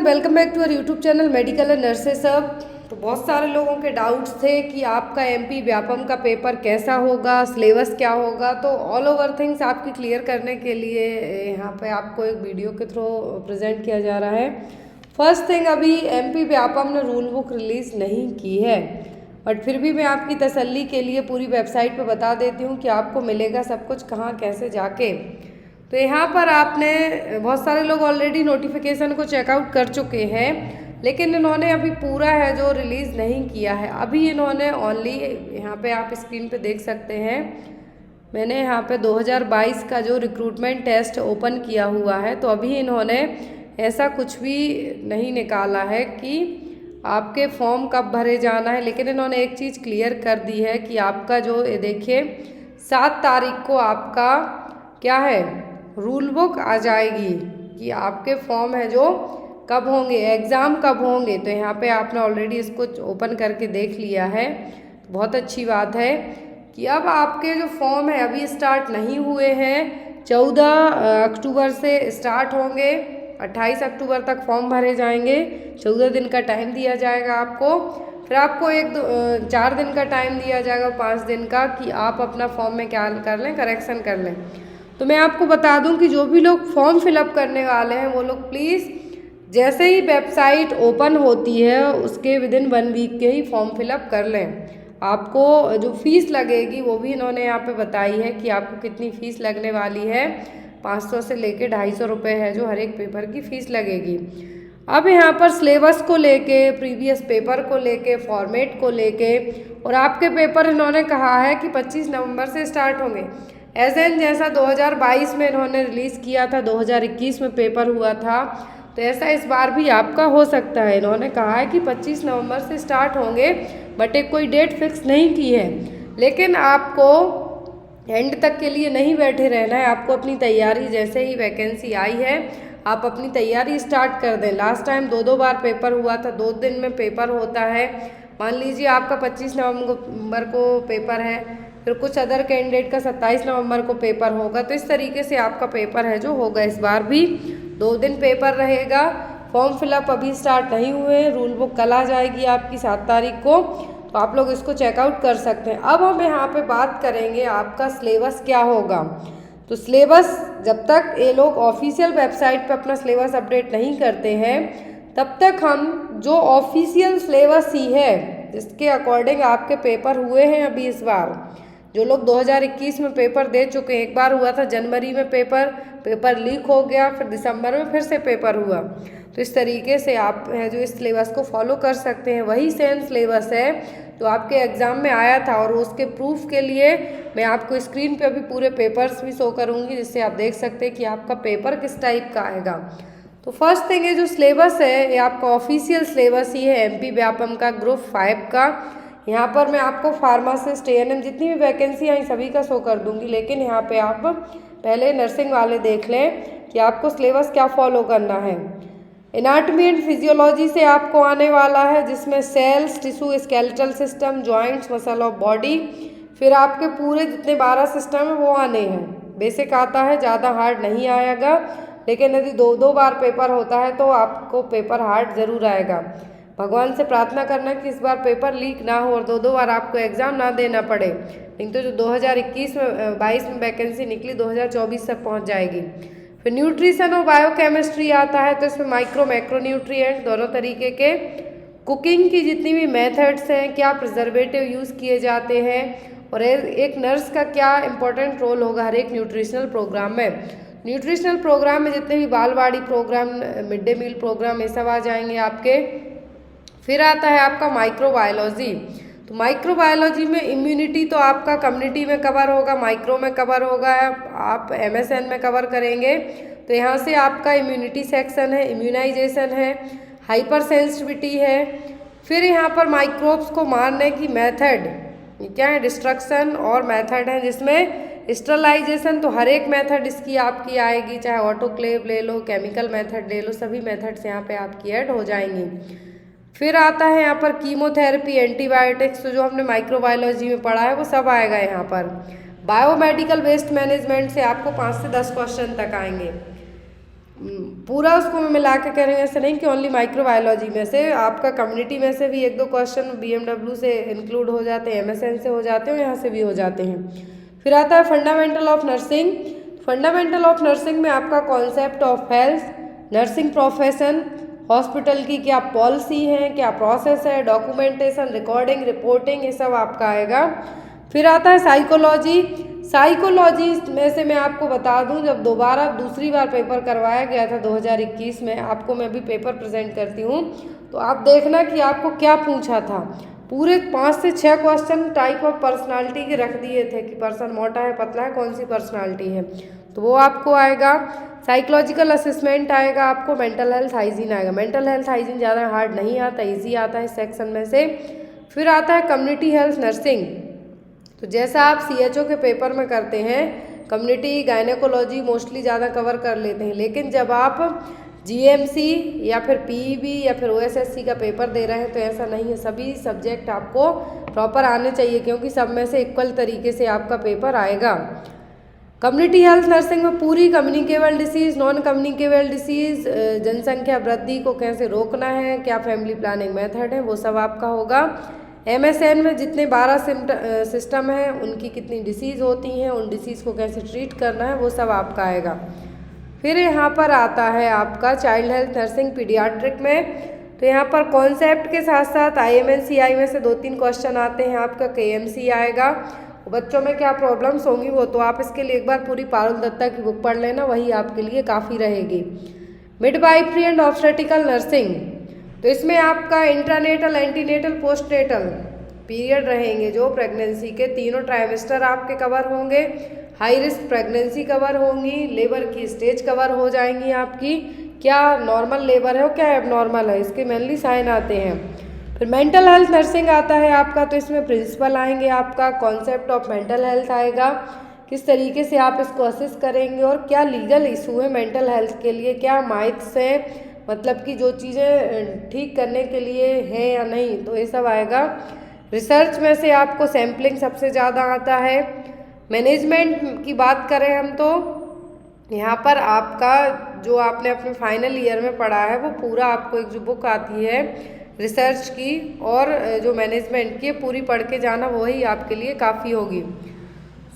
Welcome back to our YouTube channel medical and nurses सब। तो बहुत सारे लोगों के डाउट्स थे कि आपका एमपी व्यापम का पेपर कैसा होगा, सिलेबस क्या होगा। तो ऑल ओवर थिंग्स आपकी क्लियर करने के लिए यहाँ पे आपको एक वीडियो के थ्रू प्रेजेंट किया जा रहा है। फर्स्ट थिंग, अभी एमपी व्यापम ने रूल बुक रिलीज़ नहीं की है, बट फिर भी मैं आपकी तसल्ली के लिए पूरी वेबसाइट पर बता देती हूँ कि आपको मिलेगा सब कुछ कहाँ कैसे जाके। तो यहाँ पर आपने बहुत सारे लोग ऑलरेडी नोटिफिकेशन को चेकआउट कर चुके हैं, लेकिन इन्होंने अभी पूरा है जो रिलीज़ नहीं किया है। अभी इन्होंने ओनली, यहाँ पे आप स्क्रीन पे देख सकते हैं, मैंने यहाँ पे 2022 का जो रिक्रूटमेंट टेस्ट ओपन किया हुआ है। तो अभी इन्होंने ऐसा कुछ भी नहीं निकाला है कि आपके फॉर्म कब भरे जाना है, लेकिन इन्होंने एक चीज़ क्लियर कर दी है कि आपका जो ये देखिए 7 तारीख को आपका क्या है, रूल बुक आ जाएगी कि आपके फॉर्म है जो कब होंगे, एग्ज़ाम कब होंगे। तो यहाँ पे आपने ऑलरेडी इसको ओपन करके देख लिया है। तो बहुत अच्छी बात है कि अब आपके जो फॉर्म है अभी स्टार्ट नहीं हुए हैं। 14 अक्टूबर से स्टार्ट होंगे, 28 अक्टूबर तक फॉर्म भरे जाएंगे। 14 दिन का टाइम दिया जाएगा आपको, फिर आपको 4 दिन का टाइम दिया जाएगा, 5 दिन का, कि आप अपना फॉर्म में क्या कर लें, करेक्शन कर लें। तो मैं आपको बता दूं कि जो भी लोग फॉर्म फिलअप करने वाले हैं वो लोग प्लीज़ जैसे ही वेबसाइट ओपन होती है उसके विदिन 1 वीक के ही फॉर्म फिलअप कर लें। आपको जो फीस लगेगी वो भी इन्होंने यहाँ पे बताई है कि आपको कितनी फ़ीस लगने वाली है। 500 से लेके 250 रुपये है जो हर एक पेपर की फ़ीस लगेगी। अब यहाँ पर सिलेबस को लेके, प्रीवियस पेपर को लेके, फॉर्मेट को लेके, और आपके पेपर इन्होंने कहा है कि 25 नवंबर से स्टार्ट होंगे। एज एन जैसा 2022 में इन्होंने रिलीज़ किया था, 2021 में पेपर हुआ था, तो ऐसा इस बार भी आपका हो सकता है। इन्होंने कहा है कि 25 नवंबर से स्टार्ट होंगे, बट एक कोई डेट फिक्स नहीं की है। लेकिन आपको एंड तक के लिए नहीं बैठे रहना है, आपको अपनी तैयारी, जैसे ही वैकेंसी आई है आप अपनी तैयारी स्टार्ट कर दें। लास्ट टाइम 2 बार पेपर हुआ था, 2 दिन में पेपर होता है। मान लीजिए आपका 25 नवंबर को पेपर है, फिर कुछ अदर कैंडिडेट का 27 नवंबर को पेपर होगा। तो इस तरीके से आपका पेपर है जो होगा। इस बार भी 2 दिन पेपर रहेगा। फॉर्म फिलअप अभी स्टार्ट नहीं हुए, रूल बुक कल आ जाएगी आपकी 7 तारीख को, तो आप लोग इसको चेकआउट कर सकते हैं। अब हम यहाँ पे बात करेंगे आपका सिलेबस क्या होगा। तो सिलेबस जब तक ये लोग ऑफिशियल वेबसाइट पे अपना सिलेबस अपडेट नहीं करते हैं, तब तक हम जो ऑफिशियल सिलेबस ही है जिसके अकॉर्डिंग आपके पेपर हुए हैं अभी इस बार, जो लोग 2021 में पेपर दे चुके हैं, एक बार हुआ था जनवरी में पेपर लीक हो गया, फिर दिसंबर में फिर से पेपर हुआ। तो इस तरीके से आप है जो इस सिलेबस को फॉलो कर सकते हैं। वही सेम सिलेबस है जो आपके एग्ज़ाम में आया था, और उसके प्रूफ के लिए मैं आपको स्क्रीन पे अभी पूरे पेपर्स भी शो करूँगी, जिससे आप देख सकते हैं कि आपका पेपर किस टाइप का आएगा। तो फर्स्ट थिंग है, जो सिलेबस है ये आपका ऑफिशियल सिलेबस ही है एमपी व्यापम का, ग्रुप 5 का। यहाँ पर मैं आपको फार्मासिस्ट, एएनएम जितनी भी वैकेंसी आई सभी का शो कर दूंगी, लेकिन यहाँ पे आप पहले नर्सिंग वाले देख लें कि आपको सिलेबस क्या फॉलो करना है। एनाटॉमी एंड फिजियोलॉजी से आपको आने वाला है, जिसमें cells, tissue, skeletal system, joints, muscle of body, फिर आपके पूरे जितने 12 सिस्टम है वो आने हैं। बेसिक आता है, ज़्यादा हार्ड नहीं आएगा, लेकिन यदि 2 बार पेपर होता है तो आपको पेपर हार्ड ज़रूर आएगा। भगवान से प्रार्थना करना कि इस बार पेपर लीक ना हो और 2 बार आपको एग्ज़ाम ना देना पड़े। नहीं तो जो 2021 में 22 में वैकेंसी निकली, 2024 तक पहुंच जाएगी। फिर न्यूट्रिशन और बायोकेमिस्ट्री आता है, तो इसमें माइक्रो मैक्रो न्यूट्रिएंट दोनों तरीके के, कुकिंग की जितनी भी मेथड्स हैं, क्या प्रिजर्वेटिव यूज़ किए जाते हैं, और एक नर्स का क्या इंपॉर्टेंट रोल होगा हर एक न्यूट्रिशनल प्रोग्राम में। न्यूट्रिशनल प्रोग्राम में जितने भी बालवाड़ी programme, mid day meal programme, ये सब आ जाएंगे आपके। फिर आता है आपका माइक्रोबायोलॉजी। तो माइक्रोबायोलॉजी में इम्यूनिटी तो आपका कम्युनिटी में कवर होगा, माइक्रो में कवर होगा, आप एमएसएन में कवर करेंगे। तो यहाँ से आपका इम्यूनिटी सेक्शन है, इम्यूनाइजेशन है, हाइपर सेंसिटिविटी है। फिर यहाँ पर माइक्रोब्स को मारने की मेथड क्या है, डिस्ट्रक्शन और मेथड है, जिसमें स्टरलाइजेशन, तो हर एक मेथड इसकी आपकी आएगी, चाहे ऑटोक्लेव ले लो, केमिकल मेथड ले लो, सभी मेथड्स यहाँ पे आपकी ऐड हो जाएंगी। फिर आता है यहाँ पर कीमोथेरेपी, एंटीबायोटिक्स, तो जो हमने माइक्रोबायोलॉजी में पढ़ा है वो सब आएगा यहाँ पर। बायोमेडिकल वेस्ट मैनेजमेंट से आपको 5 से 10 क्वेश्चन तक आएंगे। पूरा उसको मैं मिला के कह रही हूँ, ऐसे नहीं कि ओनली माइक्रोबायोलॉजी में से, आपका कम्युनिटी में से भी 1-2 क्वेश्चन BMW से इंक्लूड हो जाते हैं, MSN से हो जाते हैं, यहाँ से भी हो जाते हैं। फिर आता है fundamental of nursing. Fundamental of nursing में आपका concept of health, nursing profession, hospital की क्या पॉलिसी है, क्या प्रोसेस है, डॉक्यूमेंटेशन, रिकॉर्डिंग, रिपोर्टिंग, ये सब आपका आएगा। फिर आता है साइकोलॉजी। साइकोलॉजी में से मैं आपको बता दूं, जब दूसरी बार पेपर करवाया गया था 2021 में, आपको मैं अभी पेपर प्रेजेंट करती हूँ, तो आप देखना कि आपको क्या पूछा था। पूरे 5 से 6 क्वेश्चन टाइप ऑफ पर्सनालिटी के रख दिए थे कि पर्सन मोटा है, पतला है, कौन सी पर्सनालिटी है, तो वो आपको आएगा। साइकोलॉजिकल असेसमेंट आएगा आपको, मेंटल हेल्थ हाइजीन आएगा। मेंटल हेल्थ हाइजीन ज़्यादा हार्ड नहीं आता, ईजी आता है इस सेक्शन में से। फिर आता है कम्युनिटी हेल्थ नर्सिंग। तो जैसा आप CHO के पेपर में करते हैं, कम्युनिटी गायनेकोलॉजी मोस्टली ज़्यादा कवर कर लेते हैं, लेकिन जब आप GMC या फिर PEB या फिर OSSC का पेपर दे रहे हैं तो ऐसा नहीं है, सभी सब्जेक्ट आपको प्रॉपर आने चाहिए, क्योंकि सब में से इक्वल तरीके से आपका पेपर आएगा। कम्युनिटी हेल्थ नर्सिंग में पूरी communicable disease, non communicable disease, जनसंख्या वृद्धि को कैसे रोकना है, क्या फैमिली प्लानिंग मेथड है, वो सब आपका होगा। MSN में जितने 12 सिस्टम हैं, उनकी कितनी डिसीज़ होती हैं, उन डिसीज़ को कैसे ट्रीट करना है, वो सब आपका आएगा। फिर यहाँ पर आता है आपका चाइल्ड हेल्थ नर्सिंग पीडियाट्रिक में। तो यहाँ पर कॉन्सेप्ट के साथ साथ IMNCI में से 2-3 क्वेश्चन आते हैं, आपका KMC आएगा। बच्चों में क्या प्रॉब्लम्स होंगी वो तो आप इसके लिए एक बार पूरी पारुल दत्ता की बुक पढ़ लेना, वही आपके लिए काफ़ी रहेगी। मिडवाइफरी एंड ऑब्स्टेट्रिकल नर्सिंग, तो इसमें आपका इंट्रानेटल, एंटीनेटल, पोस्टनेटल पीरियड रहेंगे, जो प्रेगनेंसी के तीनों ट्राइमेस्टर आपके कवर होंगे। हाई रिस्क प्रेगनेंसी कवर होंगी, लेबर की स्टेज कवर हो जाएंगी आपकी, क्या नॉर्मल लेबर है और क्या एबनॉर्मल है, इसके मेनली साइन आते हैं। फिर मेंटल हेल्थ नर्सिंग आता है आपका, तो इसमें प्रिंसिपल आएंगे, आपका कॉन्सेप्ट ऑफ मेंटल हेल्थ आएगा, किस तरीके से आप इसको असेस करेंगे और क्या लीगल इशू है मेंटल हेल्थ के लिए, क्या माइथ्स हैं, मतलब कि जो चीज़ें ठीक करने के लिए है या नहीं, तो ये सब आएगा। रिसर्च में से आपको सैम्पलिंग सबसे ज़्यादा आता है। मैनेजमेंट की बात करें हम तो यहाँ पर आपका जो आपने अपने फाइनल ईयर में पढ़ा है वो पूरा आपको एक जो बुक आती है रिसर्च की और जो मैनेजमेंट की, पूरी पढ़ के जाना, वही आपके लिए काफ़ी होगी।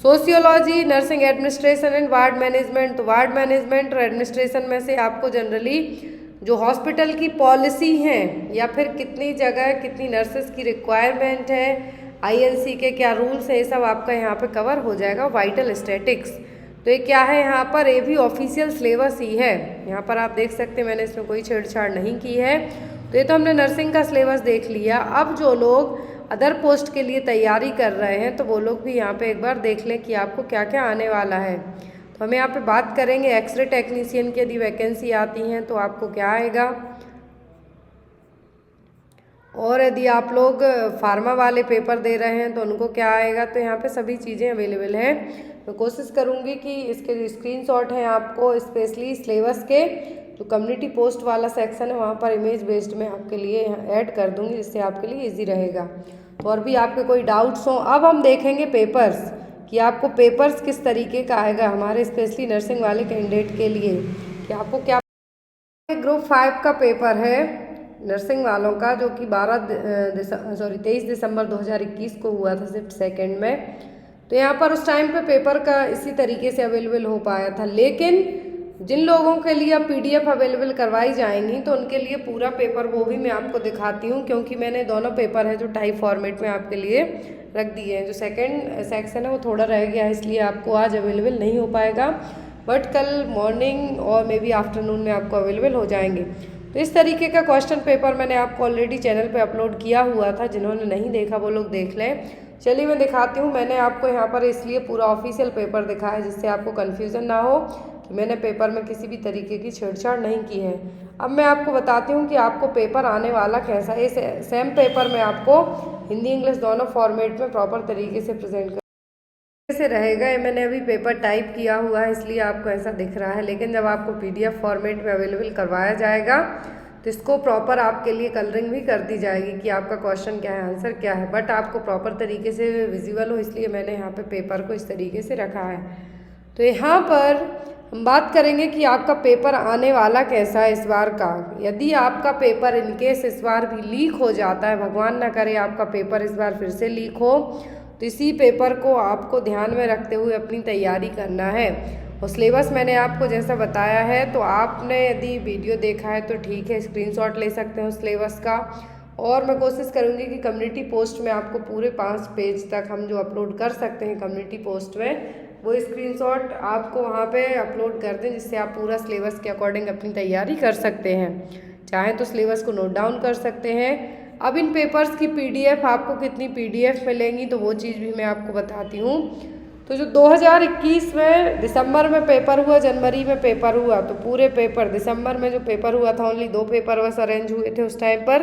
Sociology, nursing administration and ward management, तो वार्ड मैनेजमेंट और एडमिनिस्ट्रेशन में से आपको जनरली जो हॉस्पिटल की पॉलिसी हैं या फिर कितनी जगह कितनी नर्सेस की रिक्वायरमेंट है, INC के क्या रूल्स है, ये सब आपका यहाँ पे कवर हो जाएगा। वाइटल स्टैटिक्स, तो ये क्या है यहाँ पर, ये भी ऑफिशियल सिलेबस ही है, यहाँ पर आप देख सकते हैं मैंने इसमें कोई छेड़छाड़ नहीं की है। तो ये तो हमने नर्सिंग का सिलेबस देख लिया। अब जो लोग अदर पोस्ट के लिए तैयारी कर रहे हैं तो वो लोग भी यहाँ पे एक बार देख लें कि आपको क्या क्या आने वाला है। तो हम यहाँ पे बात करेंगे एक्सरे टेक्नीशियन की, यदि वैकेंसी आती हैं तो आपको क्या आएगा, और यदि आप लोग फार्मा वाले पेपर दे रहे हैं तो उनको क्या आएगा। तो यहाँ पे सभी चीज़ें अवेलेबल हैं। मैं कोशिश करूँगी कि इसके जो स्क्रीनशॉट हैं आपको स्पेशली सिलेबस के जो कम्युनिटी पोस्ट वाला सेक्शन है वहाँ पर इमेज बेस्ड में आपके लिए ऐड कर दूँगी, जिससे आपके लिए ईजी रहेगा। तो और भी आपके कोई डाउट्स हों, अब हम देखेंगे पेपर्स कि आपको पेपर्स किस तरीके का आएगा हमारे स्पेशली नर्सिंग वाले कैंडिडेट के लिए, कि आपको क्या। ग्रुप 5 का पेपर है नर्सिंग वालों का, जो कि 23 दिसंबर 2021 को हुआ था शिफ्ट सेकेंड में। तो यहाँ पर उस टाइम पे पेपर का इसी तरीके से अवेलेबल हो पाया था, लेकिन जिन लोगों के लिए अब PDF अवेलेबल करवाई जाएंगी तो उनके लिए पूरा पेपर वो भी मैं आपको दिखाती हूँ, क्योंकि मैंने दोनों पेपर है जो टाइप फॉर्मेट में आपके लिए रख दिए हैं। जो सेकंड सेक्शन है वो थोड़ा रह गया है, इसलिए आपको आज अवेलेबल नहीं हो पाएगा, बट कल मॉर्निंग और मे बी आफ्टरनून में आपको अवेलेबल हो जाएंगे। तो इस तरीके का क्वेश्चन पेपर मैंने आपको ऑलरेडी चैनल पे अपलोड किया हुआ था, जिन्होंने नहीं देखा वो लोग देख लें। चलिए मैं दिखाती हूँ। मैंने आपको यहाँ पर इसलिए पूरा ऑफिशियल पेपर दिखाया जिससे आपको कन्फ्यूज़न ना हो कि मैंने पेपर में किसी भी तरीके की छेड़छाड़ नहीं की है। अब मैं आपको बताती हूँ कि आपको पेपर आने वाला कैसा है। इस सेम पेपर में आपको हिंदी इंग्लिश दोनों फॉर्मेट में प्रॉपर तरीके से प्रेजेंट से रहेगा। ये मैंने अभी पेपर टाइप किया हुआ है इसलिए आपको ऐसा दिख रहा है, लेकिन जब आपको PDF फॉर्मेट में अवेलेबल करवाया जाएगा तो इसको प्रॉपर आपके लिए कलरिंग भी कर दी जाएगी कि आपका क्वेश्चन क्या है, आंसर क्या है, बट आपको प्रॉपर तरीके से विजिबल हो, इसलिए मैंने यहाँ पे पेपर को इस तरीके से रखा है। तो यहाँ पर हम बात करेंगे कि आपका पेपर आने वाला कैसा है इस बार का। यदि आपका पेपर इनकेस इस बार भी लीक हो जाता है, भगवान ना करे आपका पेपर इस बार फिर से लीक हो, तो इसी पेपर को आपको ध्यान में रखते हुए अपनी तैयारी करना है। और सिलेबस मैंने आपको जैसा बताया है, तो आपने यदि वीडियो देखा है तो ठीक है, स्क्रीनशॉट ले सकते हो सिलेबस का। और मैं कोशिश करूँगी कि कम्युनिटी पोस्ट में आपको पूरे 5 पेज तक हम जो अपलोड कर सकते हैं कम्युनिटी पोस्ट में, वो स्क्रीनशॉट आपको वहाँ पे अपलोड कर दें, जिससे आप पूरा सिलेबस के अकॉर्डिंग अपनी तैयारी कर सकते हैं। चाहें तो सिलेबस को नोट डाउन कर सकते हैं। अब इन पेपर्स की PDF आपको कितनी PDF मिलेंगी, तो वो चीज़ भी मैं आपको बताती हूँ। तो जो 2021 में दिसंबर में पेपर हुआ, जनवरी में पेपर हुआ, तो पूरे पेपर दिसंबर में जो पेपर हुआ था, ओनली 2 पेपर बस अरेंज हुए थे उस टाइम पर,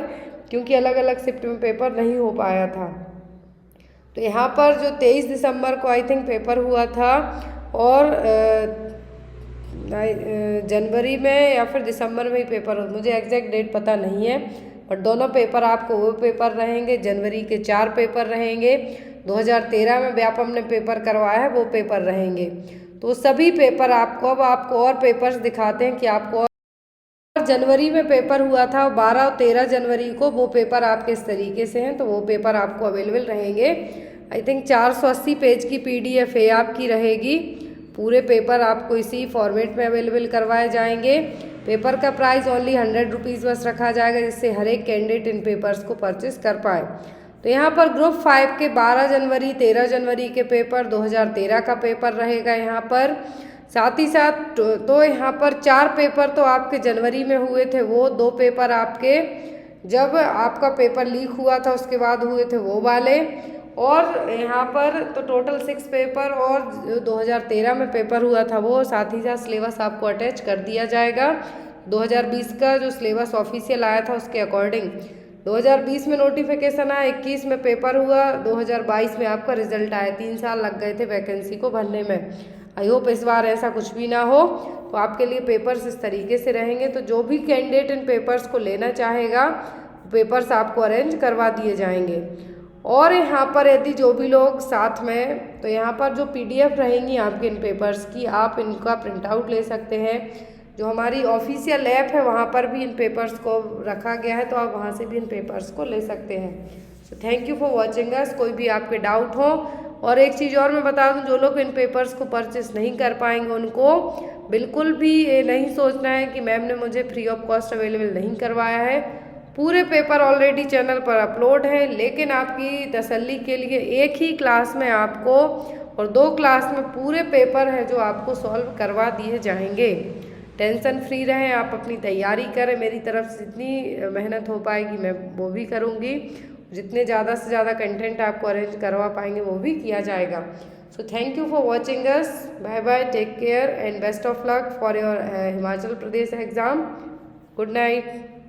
क्योंकि अलग अलग शिफ्ट में पेपर नहीं हो पाया था। तो यहाँ पर जो 23 दिसंबर को आई थिंक पेपर हुआ था, और जनवरी में या फिर दिसंबर में ही पेपर हो, मुझे एग्जैक्ट डेट पता नहीं है, बट दोनों पेपर आपको वो पेपर रहेंगे। जनवरी के 4 पेपर रहेंगे, 2013 में व्यापम ने पेपर करवाया है वो पेपर रहेंगे। तो सभी पेपर आपको, अब आपको और पेपर्स दिखाते हैं कि आपको, जनवरी में पेपर हुआ था 12 और 13 जनवरी को, वो पेपर आपके इस तरीके से हैं, तो वो पेपर आपको अवेलेबल रहेंगे। आई थिंक 480 पेज की PDF है आपकी रहेगी। पूरे पेपर आपको इसी फॉर्मेट में अवेलेबल करवाए जाएंगे। पेपर का प्राइस ओनली 100 रुपीज़ बस रखा जाएगा, जिससे हर एक कैंडिडेट इन पेपर्स को परचेस कर पाए। तो यहाँ पर ग्रुप 5 के 12 जनवरी 13 जनवरी के पेपर, 2013 का पेपर रहेगा यहाँ पर। साथ ही साथ तो यहाँ पर 4 पेपर तो आपके जनवरी में हुए थे, वो 2 पेपर आपके जब आपका पेपर लीक हुआ था उसके बाद हुए थे वो वाले, और यहाँ पर तो टोटल 6 पेपर, और जो 2013 में पेपर हुआ था वो, साथ ही साथ सिलेबस आपको अटैच कर दिया जाएगा। 2020 का जो सिलेबस ऑफिशियल आया था उसके अकॉर्डिंग 2020 में नोटिफिकेशन आया, 21 में पेपर हुआ, 2022 में आपका रिजल्ट आया। 3 साल लग गए थे वैकेंसी को भरने में। आई होप इस बार ऐसा कुछ भी ना हो। तो आपके लिए पेपर्स इस तरीके से रहेंगे, तो जो भी कैंडिडेट इन पेपर्स को लेना चाहेगा, पेपर्स आपको अरेंज करवा दिए जाएंगे। और यहाँ पर यदि जो भी लोग साथ में, तो यहाँ पर जो PDF रहेंगी आपके इन पेपर्स की, आप इनका प्रिंट आउट ले सकते हैं। जो हमारी ऑफिशियल ऐप है वहाँ पर भी इन पेपर्स को रखा गया है, तो आप वहाँ से भी इन पेपर्स को ले सकते हैं। सो थैंक यू फॉर वॉचिंग अस। कोई भी आपके डाउट हो, और एक चीज़ और मैं बता दूं, जो लोग इन पेपर्स को परचेस नहीं कर पाएंगे उनको बिल्कुल भी ये नहीं सोचना है कि मैम ने मुझे फ्री ऑफ कॉस्ट अवेलेबल नहीं करवाया है। पूरे पेपर ऑलरेडी चैनल पर अपलोड है, लेकिन आपकी तसल्ली के लिए एक ही क्लास में आपको, और 2 क्लास में पूरे पेपर है जो आपको सॉल्व करवा दिए जाएंगे। टेंशन फ्री रहें, आप अपनी तैयारी करें। मेरी तरफ से जितनी मेहनत हो पाएगी मैं वो भी करूँगी, जितने ज़्यादा से ज़्यादा कंटेंट आपको अरेंज करवा पाएंगे वो भी किया जाएगा। So thank you for watching us. Bye bye, take care and best of luck for your Himachal Pradesh exam. Good night.